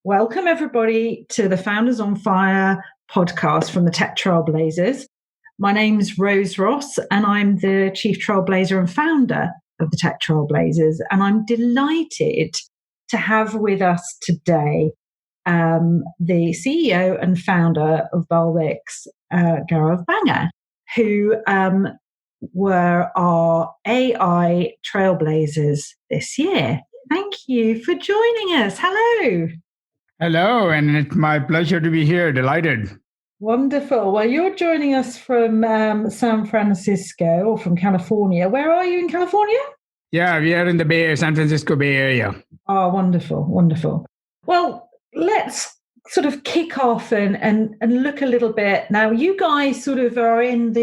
Welcome everybody to the Founders on Fire podcast from the Tech Trailblazers. My name's Rose Ross and I'm the Chief Trailblazer and founder of the Tech Trailblazers. And I'm delighted to have with us today the CEO and founder of Balbix, Gaurav Banga, who were our AI trailblazers this year. Thank you for joining us. Hello. Hello, and it's my pleasure to be here. Delighted. Wonderful. Well, you're joining us from San Francisco or from California. Where are you in California? Yeah, we are in the San Francisco Bay Area. Oh, wonderful, wonderful. Well, let's sort of kick off and look a little bit. Now, you guys sort of are in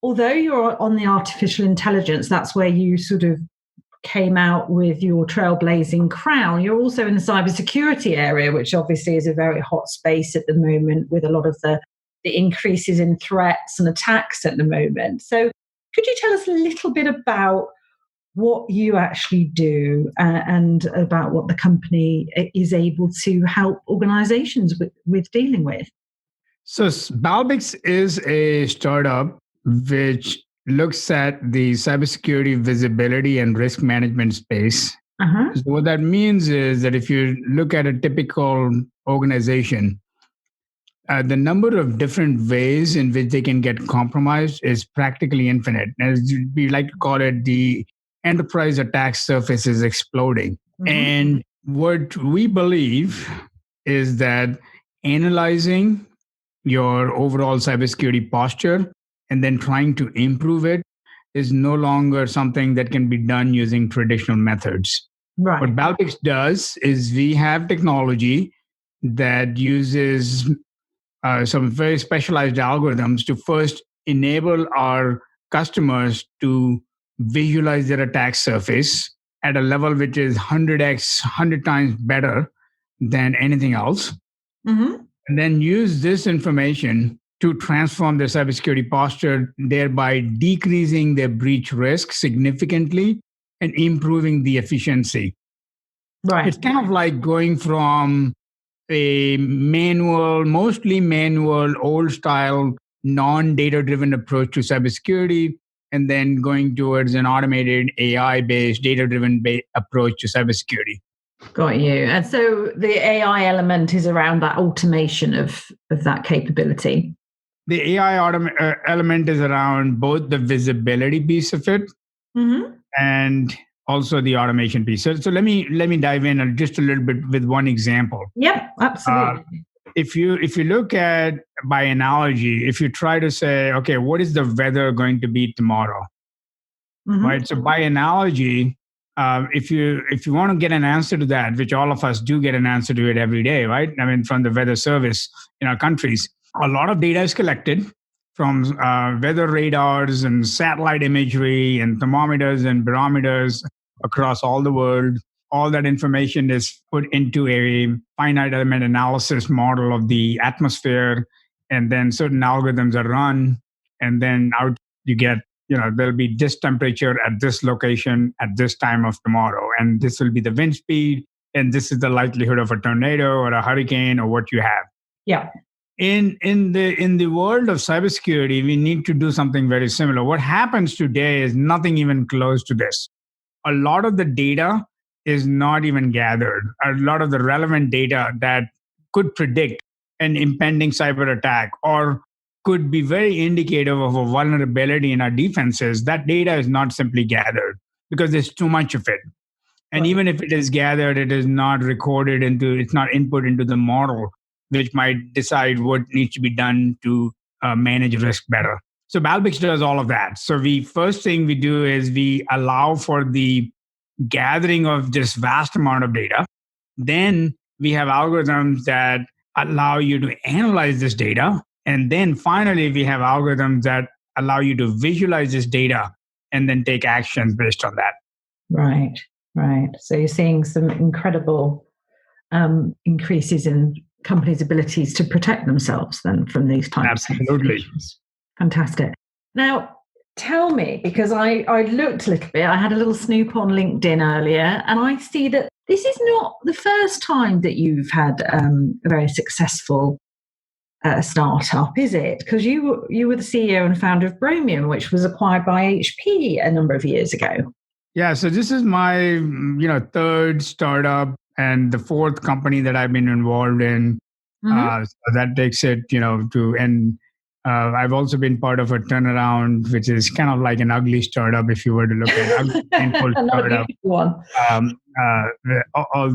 although you're on the artificial intelligence, that's where you sort of came out with your trailblazing crown. You're also in the cybersecurity area, which obviously is a very hot space at the moment with a lot of the increases in threats and attacks at the moment. So could you tell us a little bit about what you actually do and about what the company is able to help organizations with dealing with? So Balbix is a startup which looks at the cybersecurity visibility and risk management space. So what that means is that if you look at a typical organization, the number of different ways in which they can get compromised is practically infinite. As we like to call it, the enterprise attack surface is exploding. And what we believe is that analyzing your overall cybersecurity posture and then trying to improve it is no longer something that can be done using traditional methods. Right. What Balbix does is we have technology that uses some very specialized algorithms to first enable our customers to visualize their attack surface at a level which is 100x, 100 times better than anything else. And then use this information to transform their cybersecurity posture, thereby decreasing their breach risk significantly and improving the efficiency. Right. It's kind of like going from a mostly manual, old style, non-data driven approach to cybersecurity, and then going towards an automated AI-based, data-driven approach to cybersecurity. Got you. And so the AI element is around that automation of that capability. The AI element is around both the visibility piece of it and also the automation piece. So let me dive in just a little bit with one example. Yep, absolutely. If you look at, by analogy, if you try to say, okay, what is the weather going to be tomorrow? Right. So by analogy, if you want to get an answer to that, which all of us do get an answer to it every day, right? I mean, from the weather service in our countries, a lot of data is collected from weather radars and satellite imagery and thermometers and barometers across all the world. All that information is put into a finite element analysis model of the atmosphere, and then certain algorithms are run, and then out you get, there'll be this temperature at this location at this time of tomorrow, and this will be the wind speed, and this is the likelihood of a tornado or a hurricane or what you have. Yeah. In the world of cybersecurity, we need to do something very similar. What happens today is nothing even close to this. A lot of the data is not even gathered. A lot of the relevant data that could predict an impending cyber attack or could be very indicative of a vulnerability in our defenses, that data is not simply gathered because there's too much of it. And even if it is gathered, it is not recorded it's not input into the model, which might decide what needs to be done to manage risk better. So Balbix does all of that. So the first thing we do is we allow for the gathering of this vast amount of data. Then we have algorithms that allow you to analyze this data. And then finally, we have algorithms that allow you to visualize this data and then take actions based on that. Right. So you're seeing some incredible increases in companies' abilities to protect themselves then from these types of situations. Fantastic. Now, tell me, because I looked a little bit, I had a little snoop on LinkedIn earlier, and I see that this is not the first time that you've had a very successful startup, is it? Because you were the CEO and founder of Bromium, which was acquired by HP a number of years ago. Yeah, so this is my third startup and the fourth company that I've been involved in. Mm-hmm. So that takes it, to and I've also been part of a turnaround, which is kind of like an ugly startup if you were to look at ugly, painful Another startup. beautiful one. All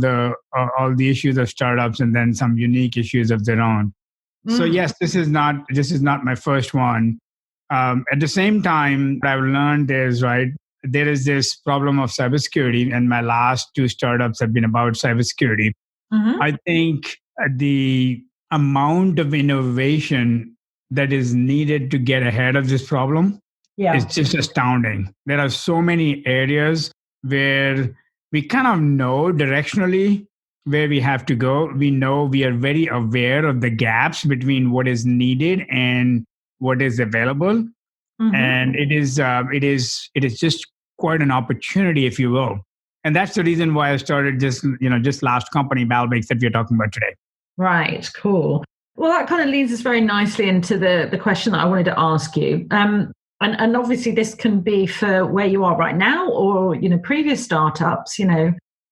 the issues of startups and then some unique issues of their own. So yes, this is not my first one. At the same time, what I've learned is right there is this problem of cybersecurity, and my last two startups have been about cybersecurity. Mm-hmm. I think the amount of innovation that is needed to get ahead of this problem Yeah. is just astounding. There are so many areas where we kind of know directionally where we have to go. We know we are very aware of the gaps between what is needed and what is available, Mm-hmm. and it is just quite an opportunity, if you will. And that's the reason why I started just last company, Balbix, that we're talking about today. Right, cool. Well, that kind of leads us very nicely into the question that I wanted to ask you. And obviously this can be for where you are right now or, previous startups,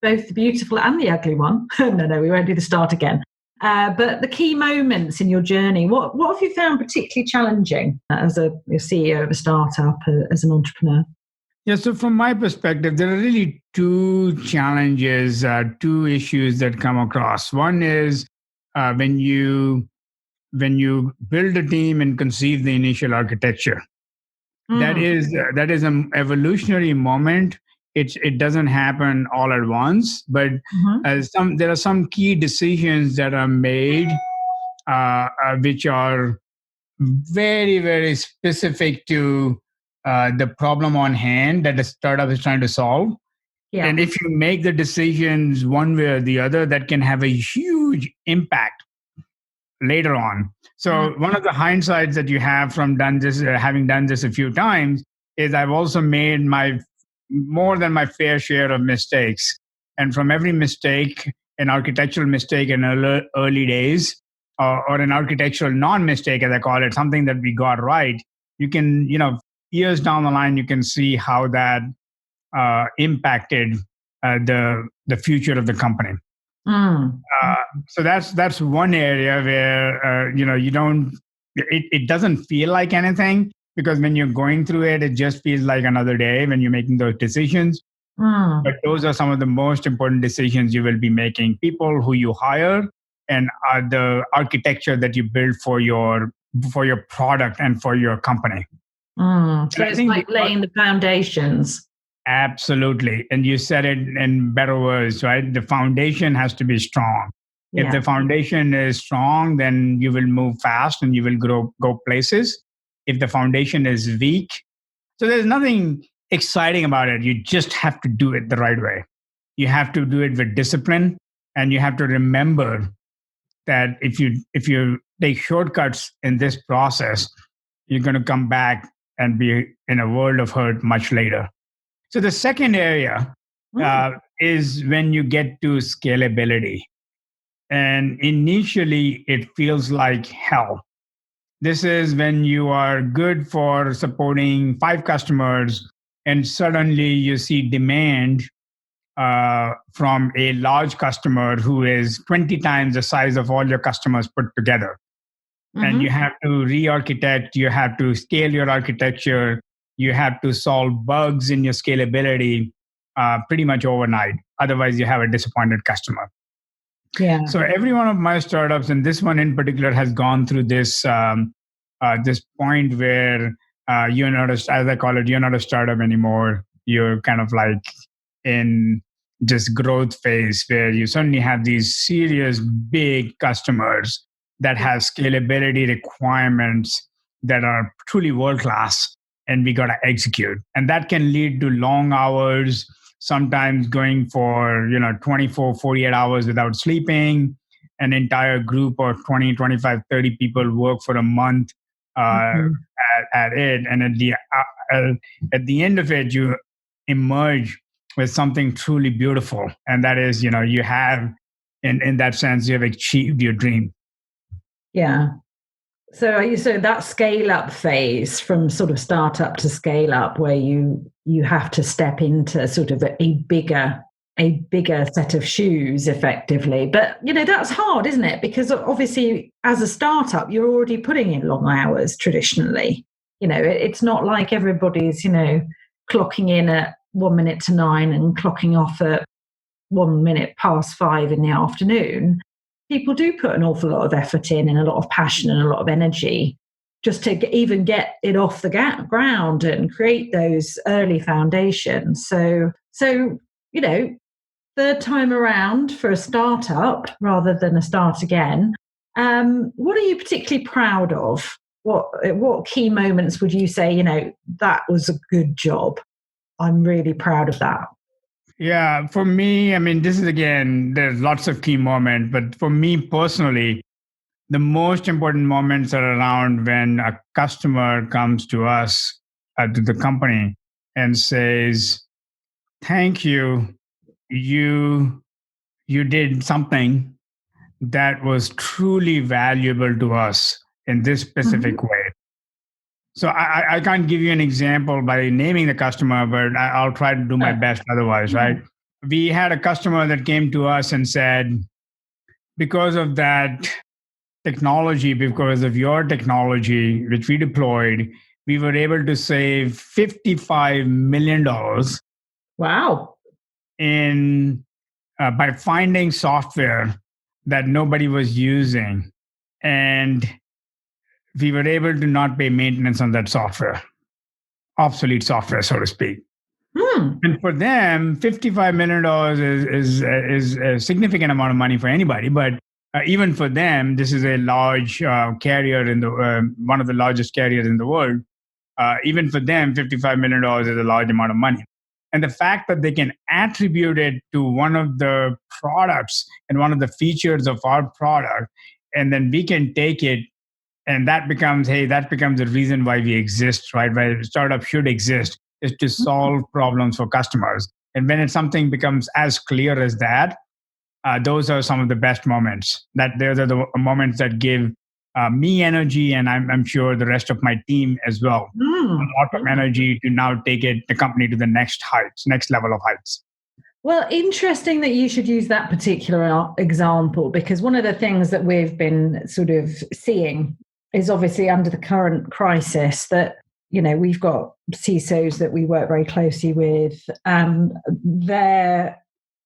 both the beautiful and the ugly one. No, we won't do the start again. But the key moments in your journey, what have you found particularly challenging as a CEO of a startup, as an entrepreneur? Yeah, so from my perspective, there are really two challenges, two issues that come across. One is when you build a team and conceive the initial architecture. That Mm. is an evolutionary moment. It doesn't happen all at once, but Mhm. there are some key decisions that are made, which are very, very specific to the problem on hand that the startup is trying to solve. Yeah. And if you make the decisions one way or the other, that can have a huge impact later on. Mm. So one of the hindsights that you have from done this, having done this a few times, is I've also made my more than my fair share of mistakes. And from every mistake, an architectural mistake in early days, or an architectural non-mistake, as I call it, something that we got right, you can, years down the line, you can see how that impacted the future of the company. Mm. Uh, so that's one area where you don't it doesn't feel like anything, because when you're going through it, it just feels like another day when you're making those decisions. Mm. But those are some of the most important decisions you will be making: people who you hire, and the architecture that you build for your product and for your company. Mm. So And I it's think like laying the foundations. absolutely. And you said it in better words, right? The foundation has to be strong. If Yeah. the foundation is strong, then you will move fast and you will go places. If the foundation is weak, so there's nothing exciting about it. You just have to do it the right way. You have to do it with discipline, and you have to remember that if you take shortcuts in this process, you're going to come back and be in a world of hurt much later. So the second area Mm. is when you get to scalability. And initially, it feels like hell. This is when you are good for supporting 5 customers, and suddenly you see demand from a large customer who is 20 times the size of all your customers put together. And you Mm-hmm. have to re-architect, you have to scale your architecture, you have to solve bugs in your scalability pretty much overnight. Otherwise, you have a disappointed customer. Yeah. So every one of my startups, and this one in particular, has gone through this point where you're not, as I call it, you're not a startup anymore. You're kind of like in this growth phase where you suddenly have these serious big customers that have scalability requirements that are truly world class, and we got to execute. And that can lead to long hours, sometimes going for 24 48 hours without sleeping. An entire group of 20, 25, 30 people work for a month Mhm. at it, and at the end of it, you emerge with something truly beautiful. And that is, you have, in that sense, you have achieved your dream. Yeah. So that scale up phase from sort of startup to scale up, where you have to step into sort of a bigger set of shoes effectively. But that's hard, isn't it? Because obviously as a startup you're already putting in long hours traditionally. It's not like everybody's clocking in at 1 minute to 9 and clocking off at 1 minute past 5 in the afternoon. People do put an awful lot of effort in and a lot of passion and a lot of energy just to even get it off the ground and create those early foundations. So third time around for a startup rather than a start again. What are you particularly proud of? What key moments would you say, that was a good job? I'm really proud of that. Yeah, for me, I mean, this is again, there's lots of key moments, but for me personally, the most important moments are around when a customer comes to us, to the company, and says, "Thank you, you you did something that was truly valuable to us in this Mhm. specific way." So I can't give you an example by naming the customer, but I'll try to do my Uh, best otherwise, yeah. right? We had a customer that came to us and said, because of that technology, because of your technology, which we deployed, we were able to save $55 million Wow. in by finding software that nobody was using. And we were able to not pay maintenance on that software, obsolete software, so to speak. Hmm. And for them, $55 million is a significant amount of money for anybody. But even for them, this is a large carrier in the one of the largest carriers in the world. Even for them, $55 million is a large amount of money. And the fact that they can attribute it to one of the products and one of the features of our product, and then we can take it, and that becomes, hey, that becomes the reason why we exist, right? Why startup should exist is to solve problems for customers. And when it's something becomes as clear as that, those are some of the best moments. That those are the moments that give me energy, and I'm sure the rest of my team as well, a Hmm. lot of energy to now take the company to the next heights, next level of heights. Well, interesting that you should use that particular example, because one of the things that we've been sort of seeing is obviously under the current crisis that, we've got CISOs that we work very closely with, and they're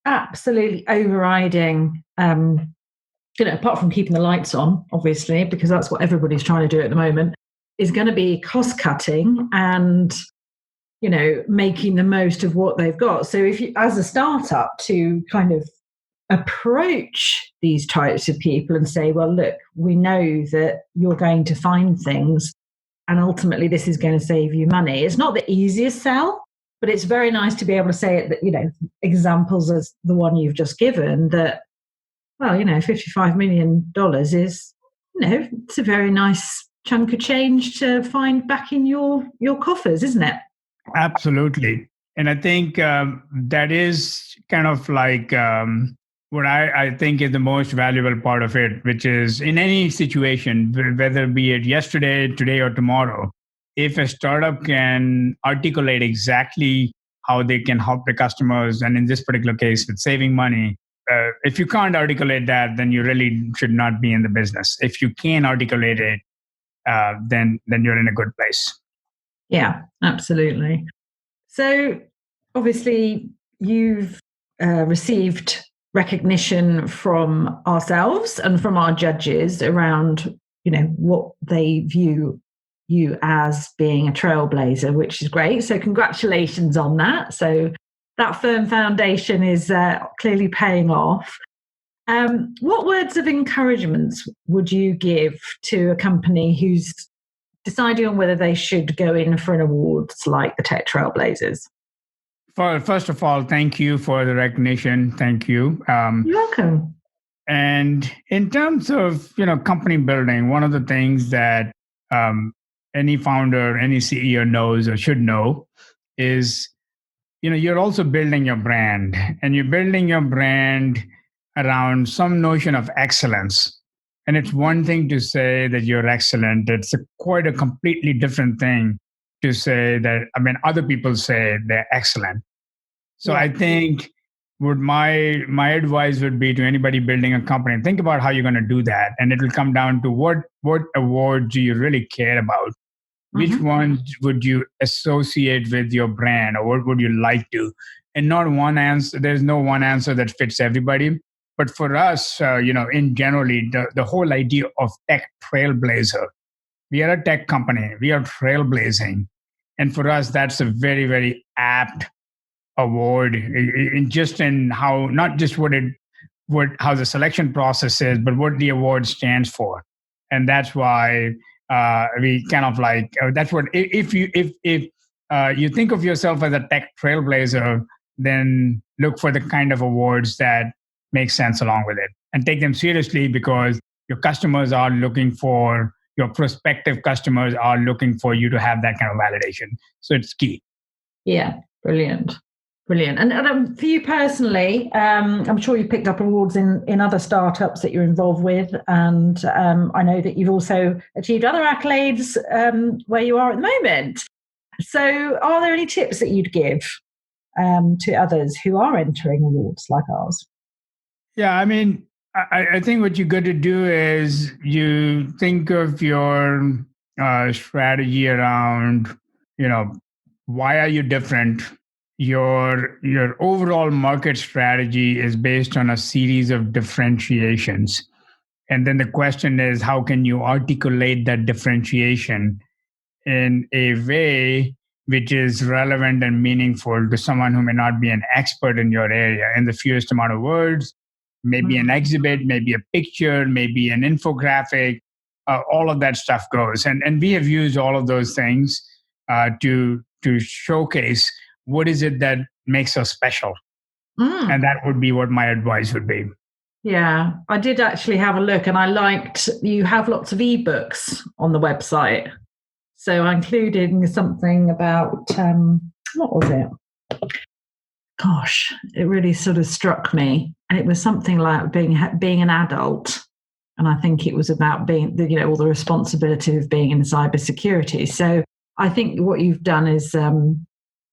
absolutely overriding, apart from keeping the lights on, obviously, because that's what everybody's trying to do at the moment, is going to be cost cutting and making the most of what they've got. So if you, as a startup, to kind of approach these types of people and say, well, look, we know that you're going to find things and ultimately this is going to save you money. It's not the easiest sell, but it's very nice to be able to say it that, examples as the one you've just given that, well, $55 million is, it's a very nice chunk of change to find back in your coffers, isn't it? Absolutely. And I think that is kind of like what I think is the most valuable part of it, which is in any situation, whether be it yesterday, today, or tomorrow, if a startup can articulate exactly how they can help the customers, and in this particular case, with saving money, if you can't articulate that, then you really should not be in the business. If you can articulate it, then you're in a good place. Yeah, absolutely. So obviously, you've received recognition from ourselves and from our judges around, what they view you as being a trailblazer, which is great. So congratulations on that. So that firm foundation is clearly paying off. What words of encouragement would you give to a company who's deciding on whether they should go in for an awards like the Tech Trailblazers? First of all, thank you for the recognition. Thank you. You're welcome. And in terms of company building, one of the things that um, any founder, any CEO knows or should know is you're also building your brand, and you're building your brand around some notion of excellence. And it's one thing to say that you're excellent. It's quite a completely different thing to say that, I mean, other people say they're excellent. So Yeah. I think would my advice would be to anybody building a company, think about how you're going to do that. And it will come down to what award do you really care about? Which Mhm. ones would you associate with your brand, or what would you like to? And not one answer, there's no one answer that fits everybody. But for us, in generally, the whole idea of tech trailblazer, we are a tech company, we are trailblazing. And for us, that's a very, very apt award, just in how, not just what how the selection process is, but what the award stands for. And that's why we kind of like that's what if you think of yourself as a tech trailblazer, then look for the kind of awards that make sense along with it, and take them seriously, because your customers are looking for, your prospective customers are looking for you to have that kind of validation. So it's key. Yeah, brilliant. Brilliant. And for you personally, I'm sure you've picked up awards in other startups that you're involved with. And I know that you've also achieved other accolades where you are at the moment. So, are there any tips that you'd give to others who are entering awards like ours? Yeah, I mean, I think what you got to do is you think of your strategy around, you know, why are you different? Your overall market strategy is based on a series of differentiations, and then the question is, how can you articulate that differentiation in a way which is relevant and meaningful to someone who may not be an expert in your area, in the fewest amount of words, maybe an exhibit, maybe a picture, maybe an infographic, all of that stuff goes. And we have used all of those things to showcase what is it that makes us special. And Mm. that would be what my advice would be. Yeah, I did actually have a look, and I liked you have lots of ebooks on the website. So I included something about what was it? Gosh, it really sort of struck me, and it was something like being an adult, and I think it was about being all the responsibility of being in cybersecurity. So I think what you've done is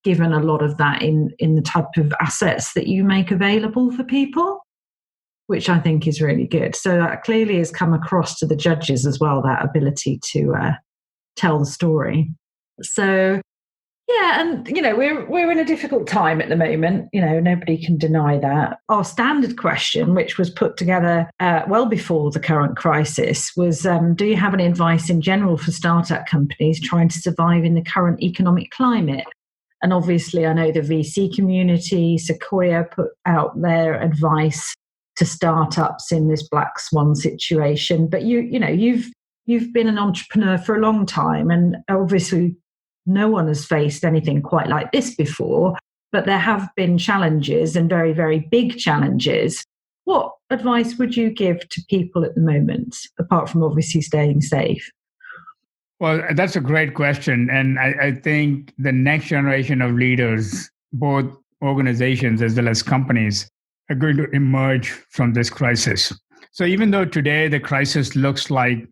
given a lot of that in the type of assets that you make available for people, which I think is really good. So that clearly has come across to the judges as well, that ability to tell the story. So yeah, and we're in a difficult time at the moment. Nobody can deny that. Our standard question, which was put together well before the current crisis, was: do you have any advice in general for startup companies trying to survive in the current economic climate? And obviously, I know the VC community, Sequoia, put out their advice to startups in this black swan situation. But you've been an entrepreneur for a long time, and obviously no one has faced anything quite like this before, but there have been challenges, and very, very big challenges. What advice would you give to people at the moment, apart from obviously staying safe? Well, that's a great question. And I think the next generation of leaders, both organizations as well as companies, are going to emerge from this crisis. So even though today the crisis looks like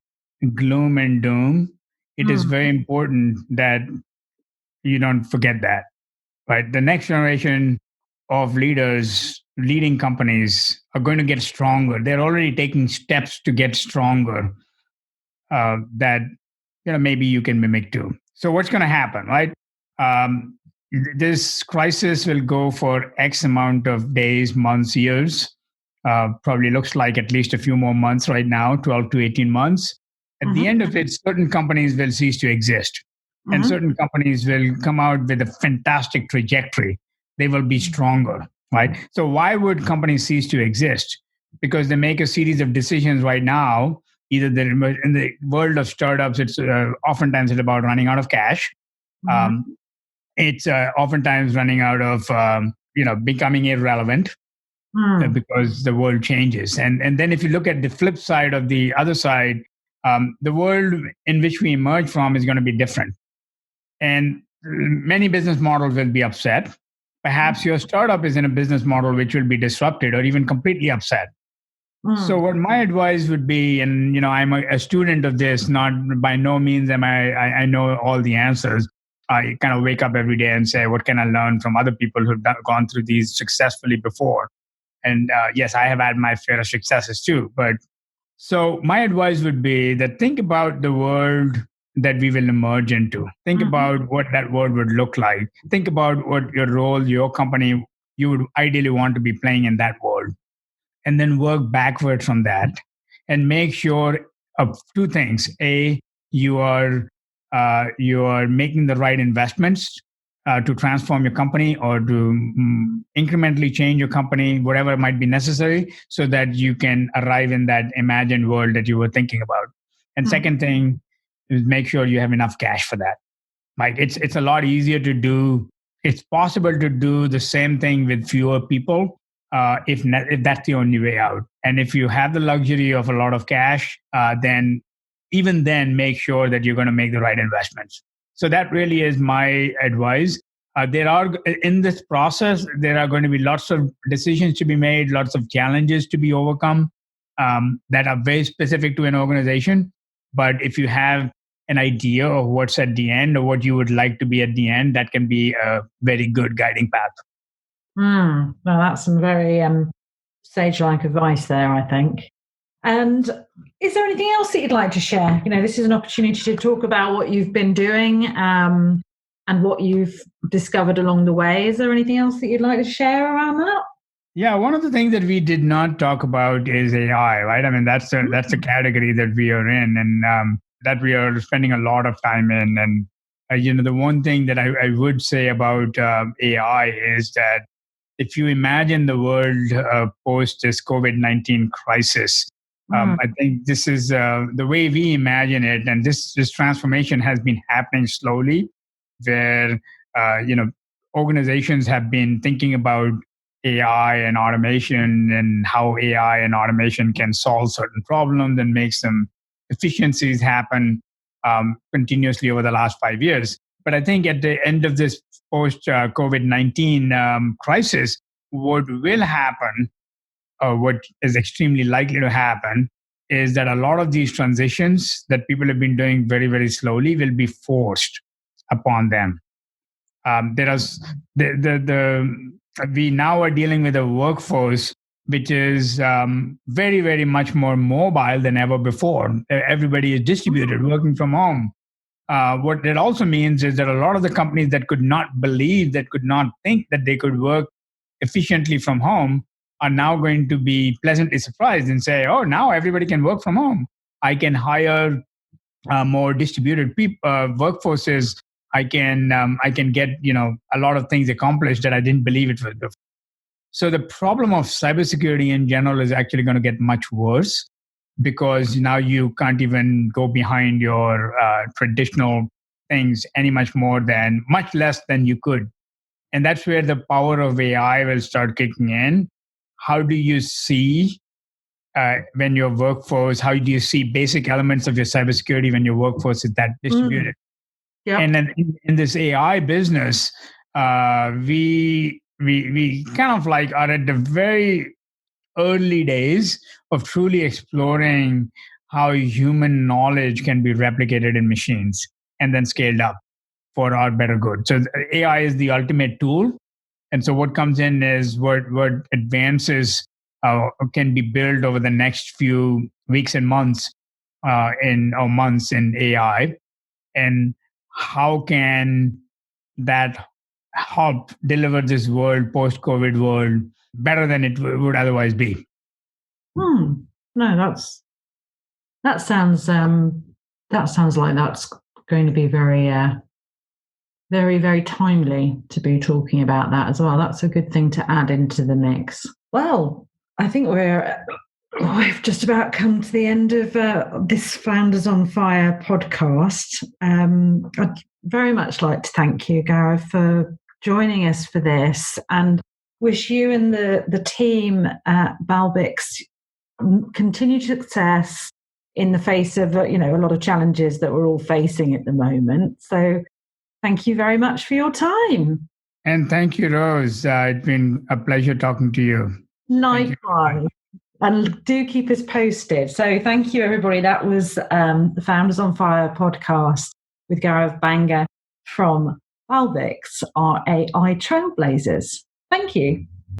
gloom and doom, it is Mm. very important that you don't forget that, right? The next generation of leaders leading companies are going to get stronger. They're already taking steps to get stronger, that maybe you can mimic too. So what's going to happen, right? Um, this crisis will go for X amount of days, months, years. Probably looks like at least a few more months right now, 12 to 18 months. At the Mhm. end of it, certain companies will cease to exist, and Mhm. certain companies will come out with a fantastic trajectory. They will be stronger, right? So why would companies cease to exist? Because they make a series of decisions right now. Either they're in the world of startups, it's oftentimes it's about running out of cash. Mhm. Um, it's oftentimes running out of becoming irrelevant, Mm. because the world changes. And then if you look at the flip side of the other side, the world in which we emerge from is going to be different, and many business models will be upset. Perhaps your startup is in a business model which will be disrupted or even completely upset. So Mm. what my advice would be, and I'm a student of this, not by no means am I know all the answers. I kind of wake up every day and say, what can I learn from other people who've gone through these successfully before? And yes, I have had my fair of successes too. But so my advice would be that think about the world that we will emerge into. Think Mhm. about what that world would look like. Think about what your role, your company, you would ideally want to be playing in that world, and then work backwards from that and make sure of two things. A, you are making the right investments to transform your company or to incrementally change your company, whatever might be necessary, so that you can arrive in that imagined world that you were thinking about. And Mm. second thing is make sure you have enough cash for that. Like it's a lot easier to do. It's possible to do the same thing with fewer people if that's the only way out. And if you have the luxury of a lot of cash, then even then make sure that you're going to make the right investments. So that really is my advice. There are in this process there are going to be lots of decisions to be made, lots of challenges to be overcome that are very specific to an organization. But if you have an idea of what's at the end or what you would like to be at the end, that can be a very good guiding path. Well, that's some very sage-like advice there, I think. And is there anything else that you'd like to share? This is an opportunity to talk about what you've been doing and what you've discovered along the way. Is there anything else that you'd like to share around that? Yeah, one of the things that we did not talk about is AI, right? I mean, that's a category that we are in, and that we are spending a lot of time in. And the one thing that I would say about AI is that if you imagine the world post this COVID-19 crisis, Mm. I think this is the way we imagine it, and this transformation has been happening slowly, where organizations have been thinking about AI and automation and how AI and automation can solve certain problems and make some efficiencies happen continuously over the last 5 years. But I think at the end of this post COVID-19 crisis, what will happen, or what is extremely likely to happen, is that a lot of these transitions that people have been doing very, very slowly will be forced upon them. There is the we now are dealing with a workforce which is very, very much more mobile than ever before. Everybody is distributed, working from home. What it also means is that a lot of the companies that could not believe, that could not think that they could work efficiently from home, are now going to be pleasantly surprised and say, "Oh, now everybody can work from home. I can hire more distributed workforces. I can get a lot of things accomplished that I didn't believe it was before." So the problem of cybersecurity in general is actually going to get much worse, because now you can't even go behind your traditional things any much less than you could. And that's where the power of AI will start kicking in. How do you see when your workforce, how do you see basic elements of your cybersecurity when your workforce is that distributed? Mm. Yep. And then in this AI business, we kind of like are at the very early days of truly exploring how human knowledge can be replicated in machines and then scaled up for our better good. So AI is the ultimate tool, and so what comes in is what advances can be built over the next few weeks and months in AI, and how can that help deliver this world, post-COVID world, better than it would otherwise be. Hmm. No, that sounds that sounds like that's going to be very very, very timely to be talking about that as well. That's a good thing to add into the mix. Well, I think we've just about come to the end of this Founders on Fire podcast. I'd very much like to thank you, Gaurav, for joining us for this, and wish you and the team at Balbix continued success in the face of a lot of challenges that we're all facing at the moment. So thank you very much for your time. And thank you, Rose. It's been a pleasure talking to you. Thank you. Likewise. And do keep us posted. So thank you, everybody. That was the Founders on Fire podcast with Gaurav Banga from Balbix, our AI Trailblazers. Thank you.